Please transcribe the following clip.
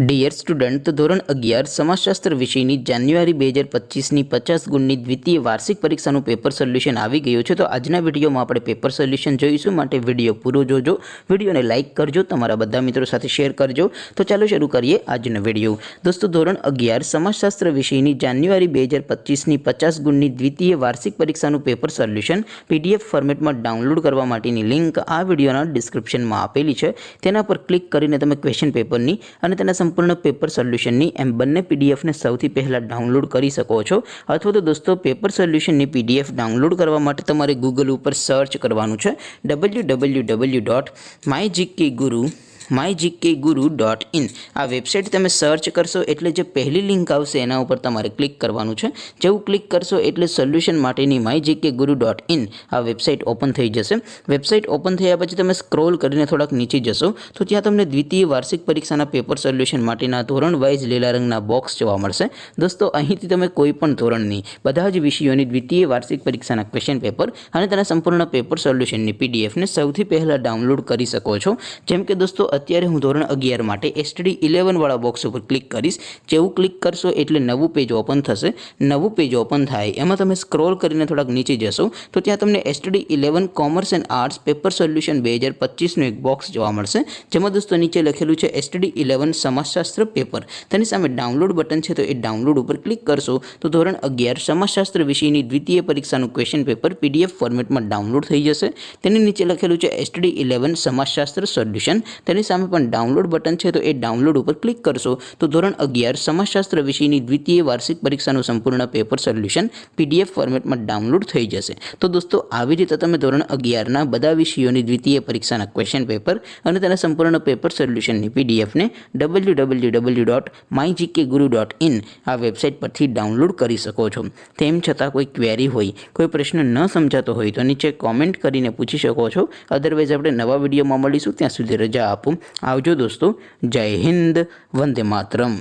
Dear student, તો ધોરણ 11 સમાજશાસ્ત્ર વિષયની જાન્યુઆરી 2025ની 50 ગુણની દ્વિતીય વાર્ષિક પરીક્ષાનું પેપર સોલ્યુશન આવી ગયું છે। તો આજના વિડીયોમાં આપણે પેપર સોલ્યુશન જોઈશું, માટે વિડીયો પૂરો જોજો, વિડીયોને લાઇક કરજો, તમારા બધા મિત્રો સાથે શેર કરજો। તો ચાલો શરૂ કરીએ આજનો વિડીયો। દોસ્તો, ધોરણ 11 સમાજશાસ્ત્ર વિષયની જાન્યુઆરી 2025ની 50 ગુણની દ્વિતીય વાર્ષિક પરીક્ષાનું પેપર સોલ્યુશન PDF ફોર્મેટમાં ડાઉનલોડ કરવા માટેની લિંક આ વિડીયોના ડિસ્ક્રિપ્શનમાં આપેલી છે। તેના પર ક્લિક કરીને તમે ક્વેશ્ચન પેપરની અને તેના સંપૂર્ણ પેપર સોલ્યુશનની એમ બંને PDF ને સૌથી પહેલાં ડાઉનલોડ કરી શકો છો। અથવા તો દોસ્તો, પેપર સોલ્યુશનની PDF ડાઉનલોડ કરવા માટે તમારે ગૂગલ ઉપર સર્ચ કરવાનું છે www.mygkguru.in। આ વેબસાઇટ તમે સર્ચ કરશો એટલે જે પહેલી લિંક આવશે એના ઉપર તમારે ક્લિક કરવાનું છે। જેવું ક્લિક કરશો એટલે સોલ્યુશન માટેની mygkguru.in આ વેબસાઇટ ઓપન થઈ જશે। વેબસાઇટ ઓપન થયા પછી તમે સ્ક્રોલ કરીને થોડાક નીચે જશો તો ત્યાં તમને દ્વિતીય વાર્ષિક પરીક્ષાના પેપર સોલ્યુશન માટેના ધોરણ વાઇઝ લીલા રંગના બોક્સ જોવા મળશે। દોસ્તો, અહીંથી તમે કોઈ પણ ધોરણની બધા જ વિષયોની દ્વિતીય વાર્ષિક પરીક્ષાના ક્વેશ્ચન પેપર અને તેના સંપૂર્ણ પેપર સોલ્યુશનની PDF ને સૌથી પહેલાં ડાઉનલોડ કરી શકો છો। જેમ કે દોસ્તો, અત્યારે હું ધોરણ 11 માટે STD 11 વાળા બોક્સ ઉપર ક્લિક કરીશ। જેવું ક્લિક કરશો એટલે નવું પેજ ઓપન થશે। નવું પેજ ઓપન થાય એમાં તમે સ્ક્રોલ કરીને થોડાક નીચે જશો તો ત્યાં તમને STD 11 commerce and arts paper solution 2025નું એક બોક્સ જોવા મળશે। જેમાં દોસ્તો નીચે લખેલું છે STD 11 સમાજશાસ્ત્ર પેપર। તેની સામે ડાઉનલોડ બટન છે, તો એ ડાઉનલોડ ઉપર ક્લિક કરશો તો ધોરણ 11 સમાજશાસ્ત્ર વિષયની દ્વિતીય પરીક્ષાનું ક્વેશ્ચન પેપર PDF ફોર્મેટમાં ડાઉનલોડ થઈ જશે। તેની નીચે લખેલું છે STD 11 સમાજશાસ્ત્ર સોલ્યુશન। તેની સામે પણ ડાઉનલોડ બટન છે, તો એ ડાઉનલોડ ઉપર ક્લિક કરશો તો ધોરણ 11 સમાજશાસ્ત્ર વિષયની દ્વિતીય વાર્ષિક પરીક્ષાનું સંપૂર્ણ પેપર સોલ્યુશન PDF ફોર્મેટમાં ડાઉનલોડ થઈ જશે। તો દોસ્તો, આવી રીતે તમે ધોરણ 11ના બધા વિષયોની દ્વિતીય પરીક્ષાના ક્વેશ્ચન પેપર અને તેના સંપૂર્ણ પેપર સોલ્યુશનની PDF ને www.mygkguru.in આ વેબસાઇટ પરથી ડાઉનલોડ કરી શકો છો। તેમ છતાં કોઈ ક્વેરી હોય, કોઈ પ્રશ્ન ન સમજાતો હોય તો નીચે કોમેન્ટ કરીને પૂછી શકો છો। અધરવાઇઝ આપણે નવા વિડીયોમાં મળીશું, ત્યાં સુધી રજા આપો। આવજો દોસ્તો, જય હિન્દ, વંદે માતરમ।